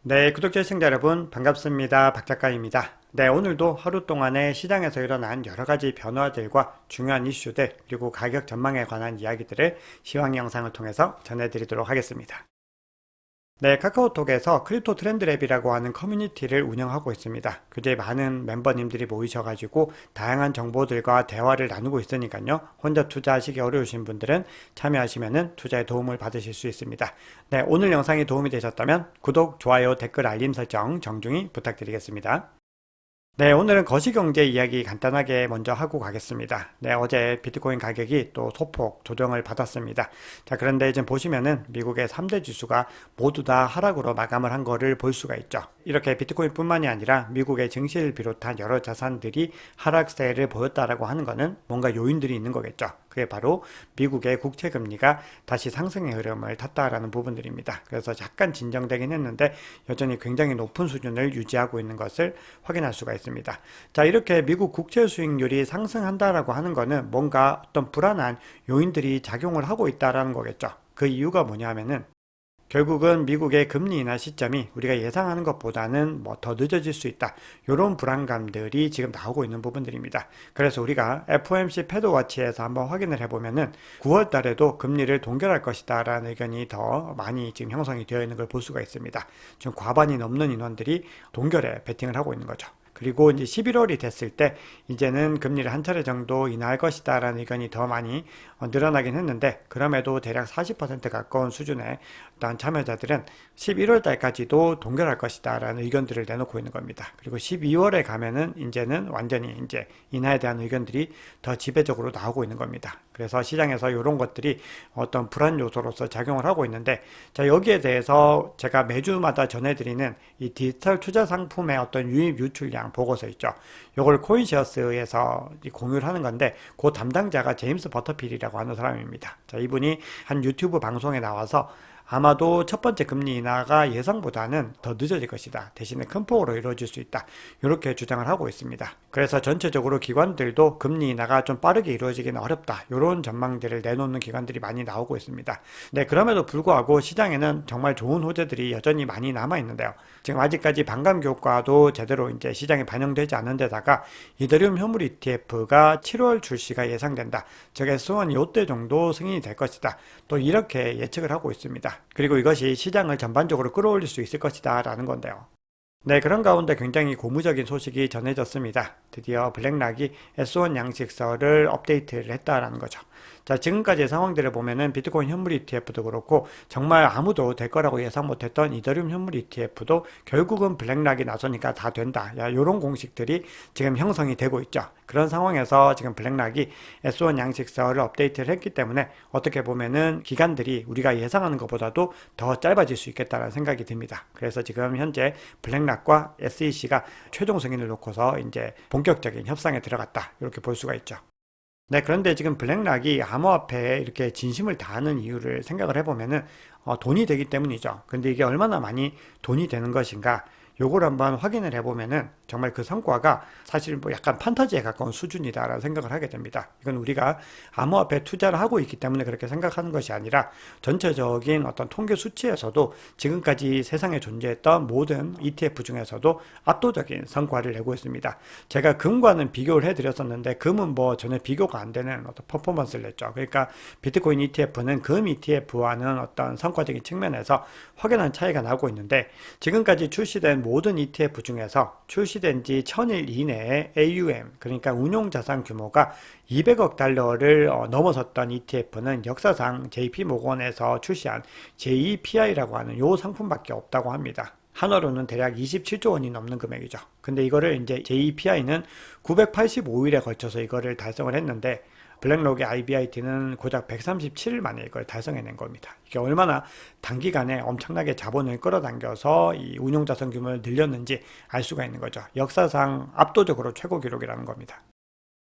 네, 구독자 시청자 여러분 반갑습니다. 박 작가입니다. 네, 오늘도 하루 동안의 시장에서 일어난 여러 가지 변화들과 중요한 이슈들 그리고 가격 전망에 관한 이야기들을 시황 영상을 통해서 전해드리도록 하겠습니다. 네, 카카오톡에서 크립토 트렌드랩이라고 하는 커뮤니티를 운영하고 있습니다. 굉장히 많은 멤버님들이 모이셔가지고 다양한 정보들과 대화를 나누고 있으니까요. 혼자 투자하시기 어려우신 분들은 참여하시면 투자에 도움을 받으실 수 있습니다. 네, 오늘 영상이 도움이 되셨다면 구독, 좋아요, 댓글, 알림 설정 정중히 부탁드리겠습니다. 네, 오늘은 거시경제 이야기 간단하게 먼저 하고 가겠습니다. 네, 어제 비트코인 가격이 또 소폭 조정을 받았습니다. 자, 그런데 지금 보시면은 미국의 3대 지수가 모두 다 하락으로 마감을 한 거를 볼 수가 있죠. 이렇게 비트코인뿐만이 아니라 미국의 증시를 비롯한 여러 자산들이 하락세를 보였다라고 하는 거는 뭔가 요인들이 있는 거겠죠. 그게 바로 미국의 국채 금리가 다시 상승의 흐름을 탔다라는 부분들입니다. 그래서 약간 진정되긴 했는데 여전히 굉장히 높은 수준을 유지하고 있는 것을 확인할 수가 있습니다. 자, 이렇게 미국 국채 수익률이 상승한다라고 하는 거는 뭔가 어떤 불안한 요인들이 작용을 하고 있다라는 거겠죠. 그 이유가 뭐냐면은 결국은 미국의 금리 인하 시점이 우리가 예상하는 것보다는 더 늦어질 수 있다. 이런 불안감들이 지금 나오고 있는 부분들입니다. 그래서 우리가 FOMC 패드워치에서 한번 확인을 해보면은 9월 달에도 금리를 동결할 것이다 라는 의견이 더 많이 지금 형성이 되어 있는 걸 볼 수가 있습니다. 지금 과반이 넘는 인원들이 동결에 베팅을 하고 있는 거죠. 그리고 이제 11월이 됐을 때 이제는 금리를 한 차례 정도 인하할 것이다 라는 의견이 더 많이 늘어나긴 했는데 그럼에도 대략 40% 가까운 수준의 어떤 참여자들은 11월 달까지도 동결할 것이다 라는 의견들을 내놓고 있는 겁니다. 그리고 12월에 가면은 이제는 완전히 이제 인하에 대한 의견들이 더 지배적으로 나오고 있는 겁니다. 그래서 시장에서 이런 것들이 어떤 불안 요소로서 작용을 하고 있는데 자, 여기에 대해서 제가 매주마다 전해드리는 이 디지털 투자 상품의 어떤 유입 유출량 보고서 있죠. 이걸 코인시어스에서 공유를 하는 건데 그 담당자가 제임스 버터필이라고 하는 사람입니다. 자, 이분이 한 유튜브 방송에 나와서 아마도 첫 번째 금리 인하가 예상보다는 더 늦어질 것이다. 대신에 큰 폭으로 이루어질 수 있다. 이렇게 주장을 하고 있습니다. 그래서 전체적으로 기관들도 금리 인하가 좀 빠르게 이루어지기는 어렵다. 이런 전망들을 내놓는 기관들이 많이 나오고 있습니다. 네, 그럼에도 불구하고 시장에는 정말 좋은 호재들이 여전히 많이 남아 있는데요. 지금 아직까지 반감 교과도 제대로 이제 시장에 반영되지 않은 데다가 이더리움 현물 ETF가 7월 출시가 예상된다. 즉 S1이 이때 정도 승인이 될 것이다. 또 이렇게 예측을 하고 있습니다. 그리고 이것이 시장을 전반적으로 끌어올릴 수 있을 것이다 라는 건데요. 네, 그런 가운데 굉장히 고무적인 소식이 전해졌습니다. 드디어 블랙락이 S1 양식서를 업데이트를 했다라는 거죠. 자, 지금까지의 상황들을 보면은 비트코인 현물 ETF도 그렇고 정말 아무도 될 거라고 예상 못했던 이더리움 현물 ETF도 결국은 블랙락이 나서니까 다 된다. 야, 요런 공식들이 지금 형성이 되고 있죠. 그런 상황에서 지금 블랙락이 S1 양식서를 업데이트를 했기 때문에 어떻게 보면은 기간들이 우리가 예상하는 것보다도 더 짧아질 수 있겠다는 생각이 듭니다. 그래서 지금 현재 블랙락과 SEC가 최종 승인을 놓고서 이제 본격적인 협상에 들어갔다. 이렇게 볼 수가 있죠. 네, 그런데 지금 블랙락이 암호화폐에 이렇게 진심을 다하는 이유를 생각을 해보면은 돈이 되기 때문이죠. 근데 이게 얼마나 많이 돈이 되는 것인가? 요걸 한번 확인을 해보면은 정말 그 성과가 사실 뭐 약간 판타지에 가까운 수준이다라는 생각을 하게 됩니다. 이건 우리가 암호화폐 투자를 하고 있기 때문에 그렇게 생각하는 것이 아니라 전체적인 어떤 통계 수치에서도 지금까지 세상에 존재했던 모든 ETF 중에서도 압도적인 성과를 내고 있습니다. 제가 금과는 비교를 해드렸었는데 금은 뭐 전혀 비교가 안 되는 어떤 퍼포먼스를 냈죠. 그러니까 비트코인 ETF는 금 ETF와는 어떤 성과적인 측면에서 확연한 차이가 나고 있는데 지금까지 출시된 모든 ETF 중에서 출시된 지 1000일 이내에 AUM, 그러니까 운용자산 규모가 200억 달러를 넘어섰던 ETF는 역사상 JP모건에서 출시한 JEPI라고 하는 요 상품밖에 없다고 합니다. 한화로는 대략 27조 원이 넘는 금액이죠. 근데 이거를 이제 JEPI는 985일에 걸쳐서 이거를 달성을 했는데 블랙록의 IBIT는 고작 137일 만에 이걸 달성해낸 겁니다. 이게 얼마나 단기간에 엄청나게 자본을 끌어당겨서 이 운용자산 규모를 늘렸는지 알 수가 있는 거죠. 역사상 압도적으로 최고 기록이라는 겁니다.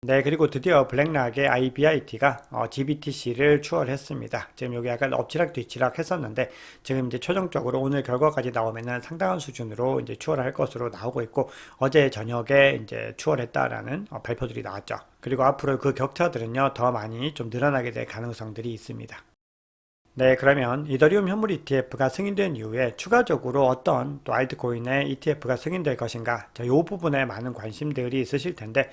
네, 그리고 드디어 블랙락의 IBIT가 GBTC를 추월했습니다. 지금 여기 약간 엎치락 뒤치락 했었는데 지금 이제 최종적으로 오늘 결과까지 나오면은 상당한 수준으로 이제 추월할 것으로 나오고 있고 어제 저녁에 이제 추월했다라는 발표들이 나왔죠. 그리고 앞으로 그 격차들은요 더 많이 좀 늘어나게 될 가능성들이 있습니다. 네, 그러면 이더리움 현물 ETF가 승인된 이후에 추가적으로 어떤 또 알트코인의 ETF가 승인될 것인가, 이 부분에 많은 관심들이 있으실 텐데,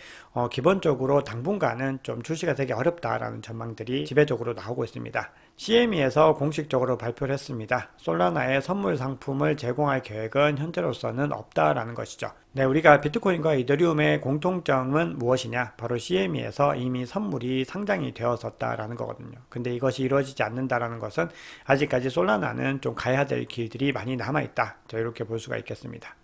기본적으로 당분간은 좀 출시가 되기 어렵다라는 전망들이 지배적으로 나오고 있습니다. CME에서 공식적으로 발표를 했습니다. 솔라나의 선물 상품을 제공할 계획은 현재로서는 없다라는 것이죠. 네, 우리가 비트코인과 이더리움의 공통점은 무엇이냐? 바로 CME에서 이미 선물이 상장이 되었었다라는 거거든요. 근데 이것이 이루어지지 않는다라는 것은 아직까지 솔라나는 좀 가야 될 길들이 많이 남아있다. 이렇게 볼 수가 있겠습니다.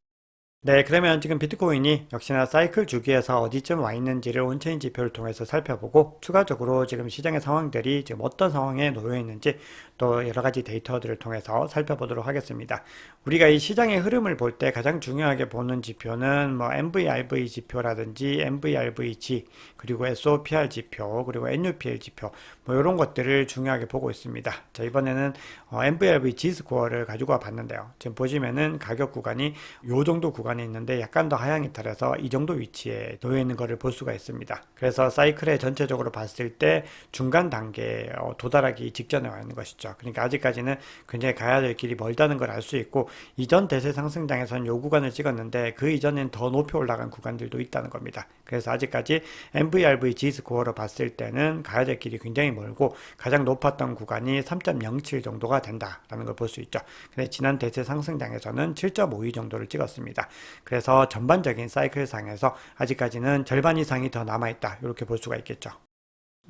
네, 그러면 지금 비트코인이 역시나 사이클 주기에서 어디쯤 와 있는지를 온체인 지표를 통해서 살펴보고, 추가적으로 지금 시장의 상황들이 지금 어떤 상황에 놓여 있는지 또 여러 가지 데이터들을 통해서 살펴보도록 하겠습니다. 우리가 이 시장의 흐름을 볼 때 가장 중요하게 보는 지표는 뭐 MVRV 지표라든지 MVRVG, 그리고 SOPR 지표, 그리고 NUPL 지표, 뭐 이런 것들을 중요하게 보고 있습니다. 자, 이번에는 MVRV G스코어를 가지고 와 봤는데요. 지금 보시면은 가격 구간이 요 정도 구간에 있는데 약간 더 하향 이탈해서 이 정도 위치에 놓여 있는 것을 볼 수가 있습니다. 그래서 사이클에 전체적으로 봤을 때 중간 단계에 도달하기 직전에 와 있는 것이죠. 그러니까 아직까지는 굉장히 가야 될 길이 멀다는 걸 알 수 있고, 이전 대세 상승장에서는 요 구간을 찍었는데 그 이전엔 더 높이 올라간 구간들도 있다는 겁니다. 그래서 아직까지 MVRV G스코어로 봤을 때는 가야 될 길이 굉장히 멀고, 가장 높았던 구간이 3.07 정도가 된다라는 걸 볼 수 있죠. 근데 지난 대세 상승장에서는 7.52 정도를 찍었습니다. 그래서 전반적인 사이클상에서 아직까지는 절반 이상이 더 남아있다, 이렇게 볼 수가 있겠죠.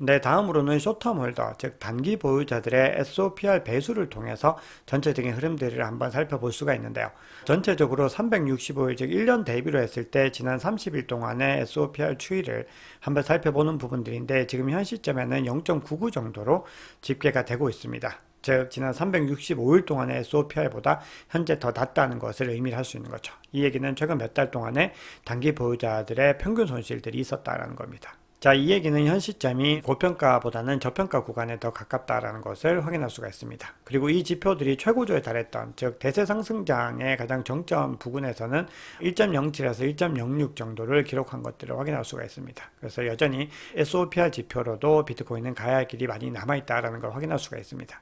네, 다음으로는 쇼텀 홀더, 즉 단기 보유자들의 SOPR 배수를 통해서 전체적인 흐름들을 한번 살펴볼 수가 있는데요. 전체적으로 365일, 즉 1년 대비로 했을 때 지난 30일 동안의 SOPR 추이를 한번 살펴보는 부분들인데, 지금 현 시점에는 0.99 정도로 집계가 되고 있습니다. 즉 지난 365일 동안의 SOPR보다 현재 더 낮다는 것을 의미를 할 수 있는 거죠. 이 얘기는 최근 몇 달 동안의 단기 보유자들의 평균 손실들이 있었다는 겁니다. 자, 이 얘기는 현 시점이 고평가보다는 저평가 구간에 더 가깝다라는 것을 확인할 수가 있습니다. 그리고 이 지표들이 최고조에 달했던, 즉 대세 상승장의 가장 정점 부근에서는 1.07에서 1.06 정도를 기록한 것들을 확인할 수가 있습니다. 그래서 여전히 SOPR 지표로도 비트코인은 가야 할 길이 많이 남아있다라는 걸 확인할 수가 있습니다.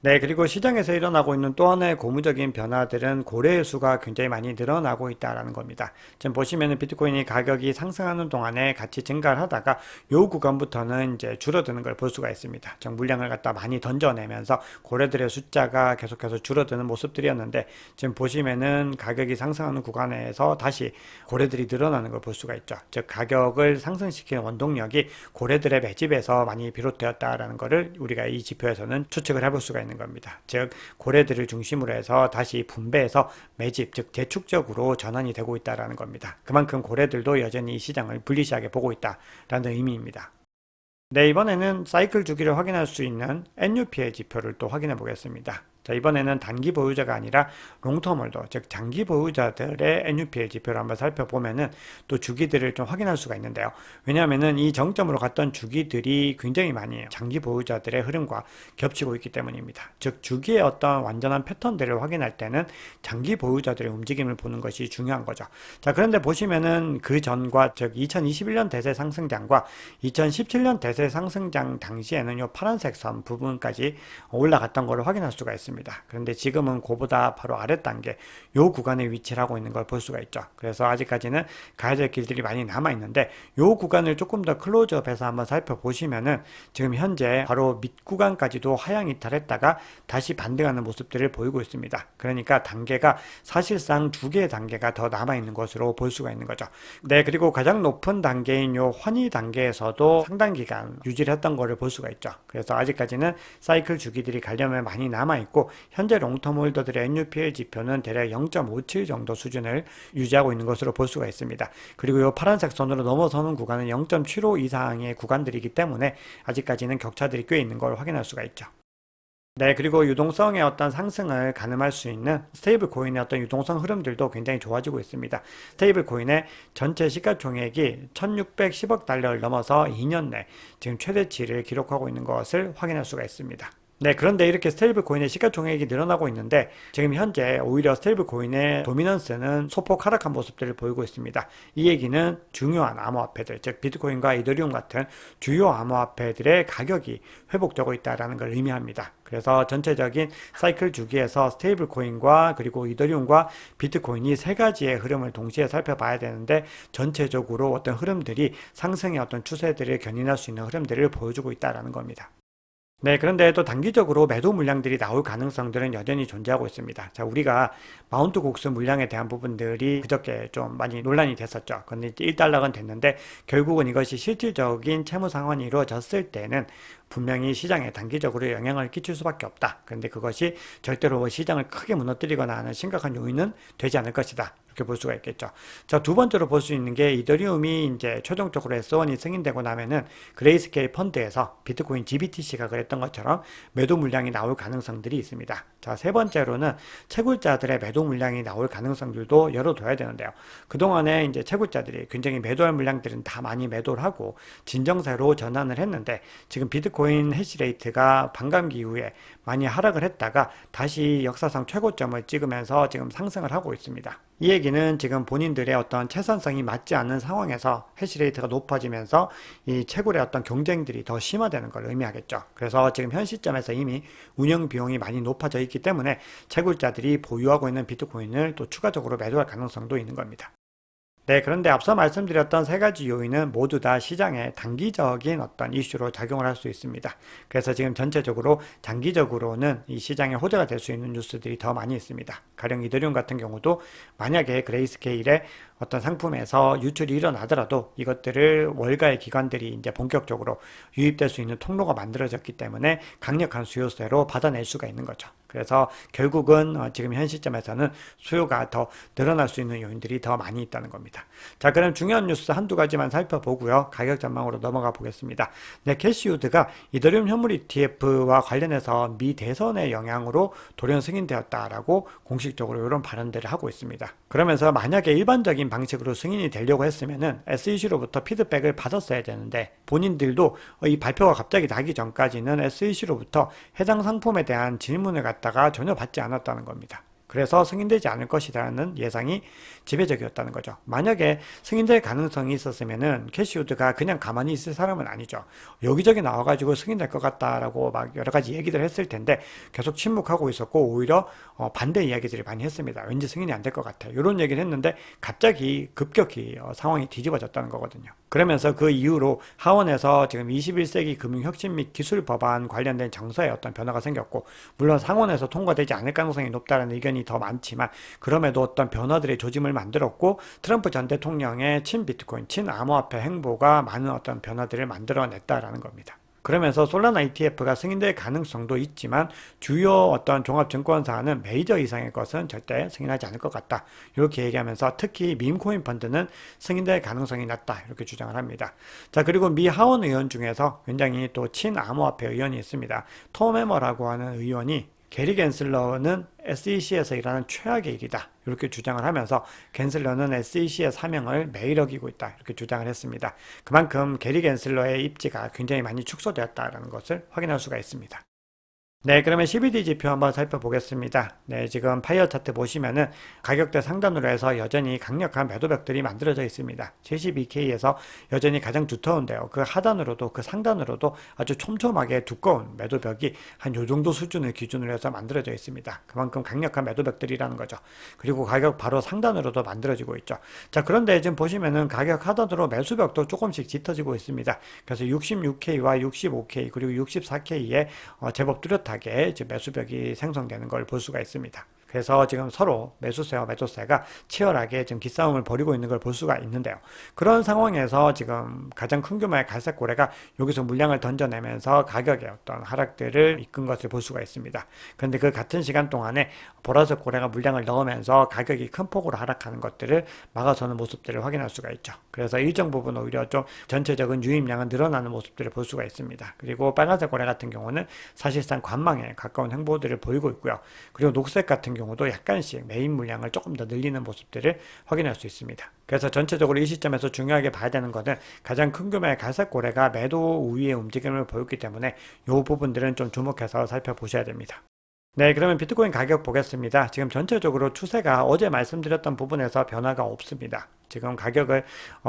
네, 그리고 시장에서 일어나고 있는 또 하나의 고무적인 변화들은 고래의 수가 굉장히 많이 늘어나고 있다는 겁니다. 지금 보시면은 비트코인이 가격이 상승하는 동안에 같이 증가를 하다가 요 구간부터는 이제 줄어드는 걸 볼 수가 있습니다. 즉 물량을 갖다 많이 던져내면서 고래들의 숫자가 계속해서 줄어드는 모습들이었는데, 지금 보시면은 가격이 상승하는 구간에서 다시 고래들이 늘어나는 걸 볼 수가 있죠. 즉 가격을 상승시키는 원동력이 고래들의 매집에서 많이 비롯되었다라는 것을 우리가 이 지표에서는 추측을 해볼 수가 있는 겁니다. 즉 고래들을 중심으로 해서 다시 분배해서 매집, 즉 재축적으로 전환이 되고 있다는 겁니다. 그만큼 고래들도 여전히 시장을 불리시하게 보고 있다라는 의미입니다. 네, 이번에는 사이클 주기를 확인할 수 있는 NUPL 지표를 또 확인해 보겠습니다. 자, 이번에는 단기 보유자가 아니라 롱텀 홀더, 즉 장기 보유자들의 NUPL 지표를 한번 살펴보면은 또 주기들을 좀 확인할 수가 있는데요. 왜냐하면은 이 정점으로 갔던 주기들이 굉장히 많이 장기 보유자들의 흐름과 겹치고 있기 때문입니다. 즉 주기의 어떤 완전한 패턴들을 확인할 때는 장기 보유자들의 움직임을 보는 것이 중요한 거죠. 자, 그런데 보시면은 그 전과, 즉 2021년 대세 상승장과 2017년 대세 상승장 당시에는 이 파란색 선 부분까지 올라갔던 것을 확인할 수가 있습니다. 그런데 지금은 그보다 바로 아래 단계 요 구간에 위치를 하고 있는 걸 볼 수가 있죠. 그래서 아직까지는 가야 될 길들이 많이 남아 있는데, 요 구간을 조금 더 클로즈업해서 한번 살펴보시면은 지금 현재 바로 밑 구간까지도 하향 이탈했다가 다시 반등하는 모습들을 보이고 있습니다. 그러니까 단계가 사실상 두 개의 단계가 더 남아 있는 것으로 볼 수가 있는 거죠. 네, 그리고 가장 높은 단계인 요 환희 단계에서도 상당 기간 유지를 했던 것을 볼 수가 있죠. 그래서 아직까지는 사이클 주기들이 가려면 많이 남아 있고, 현재 롱텀 홀더들의 NUPL 지표는 대략 0.57 정도 수준을 유지하고 있는 것으로 볼 수가 있습니다. 그리고 이 파란색 선으로 넘어서는 구간은 0.75 이상의 구간들이기 때문에 아직까지는 격차들이 꽤 있는 걸 확인할 수가 있죠. 네, 그리고 유동성의 어떤 상승을 가늠할 수 있는 스테이블 코인의 어떤 유동성 흐름들도 굉장히 좋아지고 있습니다. 스테이블 코인의 전체 시가총액이 1610억 달러를 넘어서 2년 내 지금 최대치를 기록하고 있는 것을 확인할 수가 있습니다. 네, 그런데 이렇게 스테이블 코인의 시가총액이 늘어나고 있는데 지금 현재 오히려 스테이블 코인의 도미넌스는 소폭 하락한 모습들을 보이고 있습니다. 이 얘기는 중요한 암호화폐들, 즉 비트코인과 이더리움 같은 주요 암호화폐들의 가격이 회복되고 있다는 걸 의미합니다. 그래서 전체적인 사이클 주기에서 스테이블 코인과 그리고 이더리움과 비트코인이 세 가지의 흐름을 동시에 살펴봐야 되는데 전체적으로 어떤 흐름들이 상승의 어떤 추세들을 견인할 수 있는 흐름들을 보여주고 있다는 겁니다. 네, 그런데 또 단기적으로 매도 물량들이 나올 가능성들은 여전히 존재하고 있습니다. 자, 우리가 마운트 곡수 물량에 대한 부분들이 그저께 좀 많이 논란이 됐었죠. 근데 이제 1달러가 됐는데 결국은 이것이 실질적인 채무 상환이 이루어졌을 때는 분명히 시장에 단기적으로 영향을 끼칠 수밖에 없다. 그런데 그것이 절대로 시장을 크게 무너뜨리거나 하는 심각한 요인은 되지 않을 것이다. 이렇게 볼 수가 있겠죠. 자, 두 번째로 볼 수 있는 게 이더리움이 이제 최종적으로 S1이 승인되고 나면은 그레이스케일 펀드에서 비트코인 GBTC가 그랬던 것처럼 매도 물량이 나올 가능성들이 있습니다. 자, 세 번째로는 채굴자들의 매도 물량이 나올 가능성들도 열어둬야 되는데요. 그동안에 이제 채굴자들이 굉장히 매도할 물량들은 다 많이 매도를 하고 진정세로 전환을 했는데 지금 비트코인 해시레이트가 반감기 이후에 많이 하락을 했다가 다시 역사상 최고점을 찍으면서 지금 상승을 하고 있습니다. 이 얘기는 지금 본인들의 어떤 채산성이 맞지 않는 상황에서 해시레이트가 높아지면서 이 채굴의 어떤 경쟁들이 더 심화되는 걸 의미하겠죠. 그래서 지금 현 시점에서 이미 운영 비용이 많이 높아져 있기 때문에 채굴자들이 보유하고 있는 비트코인을 또 추가적으로 매도할 가능성도 있는 겁니다. 네, 그런데 앞서 말씀드렸던 세 가지 요인은 모두 다 시장의 단기적인 어떤 이슈로 작용을 할 수 있습니다. 그래서 지금 전체적으로 장기적으로는 이 시장의 호재가 될 수 있는 뉴스들이 더 많이 있습니다. 가령 이더리움 같은 경우도 만약에 그레이스케일의 어떤 상품에서 유출이 일어나더라도 이것들을 월가의 기관들이 이제 본격적으로 유입될 수 있는 통로가 만들어졌기 때문에 강력한 수요세로 받아낼 수가 있는 거죠. 그래서 결국은 지금 현 시점에서는 수요가 더 늘어날 수 있는 요인들이 더 많이 있다는 겁니다. 자, 그럼 중요한 뉴스 한두 가지만 살펴보고요. 가격 전망으로 넘어가 보겠습니다. 네, 캐시우드가 이더리움 현물 ETF와 관련해서 미 대선의 영향으로 돌연 승인되었다라고 공식적으로 이런 발언들을 하고 있습니다. 그러면서 만약에 일반적인 방식으로 승인이 되려고 했으면은 SEC로부터 피드백을 받았어야 되는데 본인들도 이 발표가 갑자기 나기 전까지는 SEC로부터 해당 상품에 대한 질문을 갖다가 전혀 받지 않았다는 겁니다. 그래서 승인되지 않을 것이라는 예상이 지배적이었다는 거죠. 만약에 승인될 가능성이 있었으면은 캐시우드가 그냥 가만히 있을 사람은 아니죠. 여기저기 나와가지고 승인될 것 같다라고 막 여러 가지 얘기들 했을 텐데 계속 침묵하고 있었고 오히려 반대 이야기들을 많이 했습니다. 왠지 승인이 안 될 것 같아. 이런 얘기를 했는데 갑자기 급격히 상황이 뒤집어졌다는 거거든요. 그러면서 그 이후로 하원에서 지금 21세기 금융혁신 및 기술 법안 관련된 정서에 어떤 변화가 생겼고 물론 상원에서 통과되지 않을 가능성이 높다는 의견이 더 많지만 그럼에도 어떤 변화들의 조짐을 만들었고 트럼프 전 대통령의 친비트코인, 친암호화폐 행보가 많은 어떤 변화들을 만들어냈다라는 겁니다. 그러면서 솔라나 ETF가 승인될 가능성도 있지만 주요 어떤 종합증권사는 메이저 이상의 것은 절대 승인하지 않을 것 같다. 이렇게 얘기하면서 특히 밈코인 펀드는 승인될 가능성이 낮다. 이렇게 주장을 합니다. 자, 그리고 미 하원 의원 중에서 굉장히 또 친암호화폐 의원이 있습니다. 톰 해머라고 하는 의원이 게리 갠슬러는 SEC에서 일하는 최악의 일이다. 이렇게 주장을 하면서 갠슬러는 SEC의 사명을 매일 어기고 있다. 이렇게 주장을 했습니다. 그만큼 게리 갠슬러의 입지가 굉장히 많이 축소되었다는 것을 확인할 수가 있습니다. 네, 그러면 CBD 지표 한번 살펴보겠습니다. 네, 지금 파이어 차트 보시면은 가격대 상단으로 해서 여전히 강력한 매도벽들이 만들어져 있습니다. 72K에서 여전히 가장 두터운데요. 그 하단으로도 그 상단으로도 아주 촘촘하게 두꺼운 매도벽이 한 요 정도 수준을 기준으로 해서 만들어져 있습니다. 그만큼 강력한 매도벽들이라는 거죠. 그리고 가격 바로 상단으로도 만들어지고 있죠. 자, 그런데 지금 보시면은 가격 하단으로 매수벽도 조금씩 짙어지고 있습니다. 그래서 66K와 65K 그리고 64K에 제법 뚜렷하게 이제 매수벽이 생성되는 걸 볼 수가 있습니다. 그래서 지금 서로 매수세와 매도세가 치열하게 지금 기싸움을 벌이고 있는 걸 볼 수가 있는데요. 그런 상황에서 지금 가장 큰 규모의 갈색고래가 여기서 물량을 던져내면서 가격의 어떤 하락들을 이끈 것을 볼 수가 있습니다. 그런데 그 같은 시간 동안에 보라색 고래가 물량을 넣으면서 가격이 큰 폭으로 하락하는 것들을 막아서는 모습들을 확인할 수가 있죠. 그래서 일정 부분 오히려 좀 전체적인 유입량은 늘어나는 모습들을 볼 수가 있습니다. 그리고 빨간색 고래 같은 경우는 사실상 관망에 가까운 행보들을 보이고 있고요. 그리고 녹색 같은 경우 경우도 약간씩 매입 물량을 조금 더 늘리는 모습들을 확인할 수 있습니다. 그래서 전체적으로 이 시점에서 중요하게 봐야 되는 것은 가장 큰 규모의 갈색고래가 매도 우위의 움직임을 보였기 때문에 이 부분들은 좀 주목해서 살펴보셔야 됩니다. 네, 그러면 비트코인 가격 보겠습니다. 지금 전체적으로 추세가 어제 말씀드렸던 부분에서 변화가 없습니다. 지금 가격을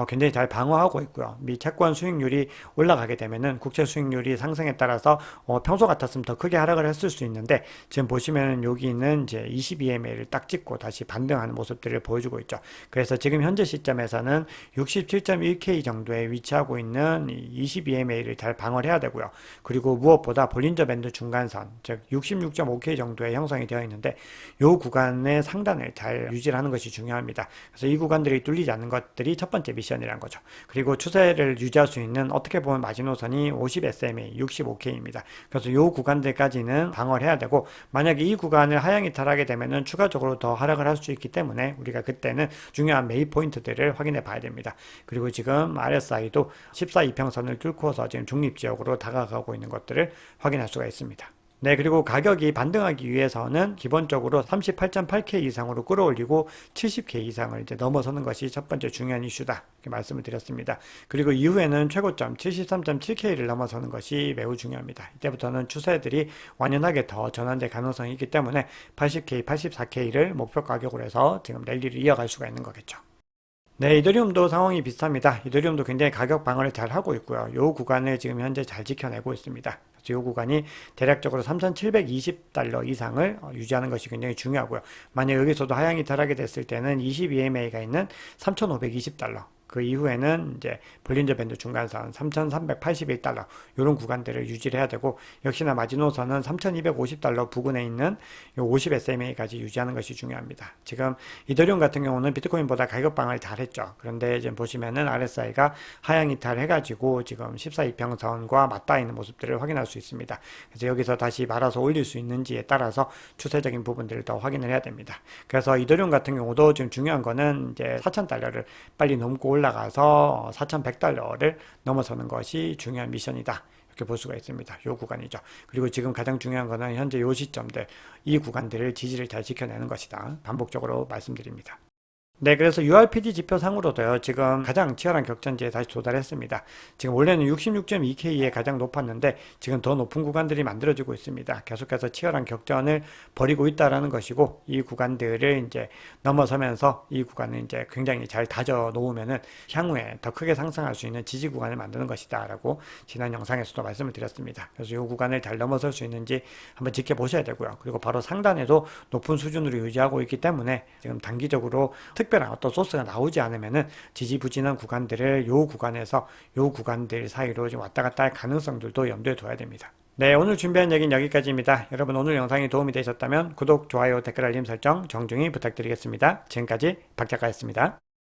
굉장히 잘 방어하고 있고요. 미 채권 수익률이 올라가게 되면은 국채 수익률이 상승에 따라서 평소 같았으면 더 크게 하락을 했을 수 있는데 지금 보시면은 여기는 이제 22MA를 딱 찍고 다시 반등하는 모습들을 보여주고 있죠. 그래서 지금 현재 시점에서는 67.1K 정도에 위치하고 있는 22MA를 잘 방어를 해야 되고요. 그리고 무엇보다 볼린저 밴드 중간선, 즉 66.5K 정도의 형성이 되어 있는데 이 구간의 상단을 잘 유지하는 것이 중요합니다. 그래서 이 구간들이 뚫리지 않는 것들이 첫 번째 미션이란 거죠. 그리고 추세를 유지할 수 있는 어떻게 보면 마지노선이 50SMA, 65K입니다. 그래서 이 구간들까지는 방어를 해야 되고 만약에 이 구간을 하향 이탈하게 되면은 추가적으로 더 하락을 할 수 있기 때문에 우리가 그때는 중요한 매입 포인트들을 확인해 봐야 됩니다. 그리고 지금 RSI도 14이평선을 뚫고서 지금 중립지역으로 다가가고 있는 것들을 확인할 수가 있습니다. 네, 그리고 가격이 반등하기 위해서는 기본적으로 38.8K 이상으로 끌어올리고 70K 이상을 이제 넘어서는 것이 첫 번째 중요한 이슈다. 이렇게 말씀을 드렸습니다. 그리고 이후에는 최고점 73.7K를 넘어서는 것이 매우 중요합니다. 이때부터는 추세들이 완연하게 더 전환될 가능성이 있기 때문에 80K, 84K를 목표 가격으로 해서 지금 랠리를 이어갈 수가 있는 거겠죠. 네, 이더리움도 상황이 비슷합니다. 이더리움도 굉장히 가격 방어를 잘 하고 있고요. 이 구간을 지금 현재 잘 지켜내고 있습니다. 이 구간이 대략적으로 3,720달러 이상을 유지하는 것이 굉장히 중요하고요. 만약 여기서도 하향 이탈하게 됐을 때는 22MA가 있는 3,520달러, 그 이후에는 이제 볼린저 밴드 중간선 3,381달러 이런 구간들을 유지를 해야 되고 역시나 마지노선은 3,250달러 부근에 있는 50SMA까지 유지하는 것이 중요합니다. 지금 이더리움 같은 경우는 비트코인보다 가격 방어를 잘했죠. 그런데 지금 보시면은 RSI가 하향 이탈해가지고 지금 14이평선과 맞닿아 있는 모습들을 확인할 수 있습니다. 그래서 여기서 다시 말아서 올릴 수 있는지에 따라서 추세적인 부분들을 더 확인을 해야 됩니다. 그래서 이더리움 같은 경우도 지금 중요한 거는 이제 4,000달러를 빨리 넘고 올라가서 4,100달러를 넘어서는 것이 중요한 미션이다. 이렇게 볼 수가 있습니다. 이 구간이죠. 그리고 지금 가장 중요한 거는 현재 이 시점들, 이 구간들을 지지를 잘 지켜내는 것이다. 반복적으로 말씀드립니다. 네, 그래서 URPD 지표상으로도요, 지금 가장 치열한 격전지에 다시 도달했습니다. 지금 원래는 66.2K에 가장 높았는데, 지금 더 높은 구간들이 만들어지고 있습니다. 계속해서 치열한 격전을 벌이고 있다라는 것이고, 이 구간들을 이제 넘어서면서 이 구간을 이제 굉장히 잘 다져 놓으면은 향후에 더 크게 상승할 수 있는 지지 구간을 만드는 것이다. 라고 지난 영상에서도 말씀을 드렸습니다. 그래서 이 구간을 잘 넘어설 수 있는지 한번 지켜보셔야 되고요. 그리고 바로 상단에도 높은 수준으로 유지하고 있기 때문에 지금 단기적으로 특별한 어떤 소스가 나오지 않으면은 지지부진한 구간들을 요 구간에서 요 구간들 사이로 좀 왔다 갔다 할 가능성들도 염두에 둬야 됩니다. 네, 오늘 준비한 얘기는 여기까지입니다. 여러분 오늘 영상이 도움이 되셨다면 구독, 좋아요, 댓글 알림 설정 정중히 부탁드리겠습니다. 지금까지 박 작가였습니다.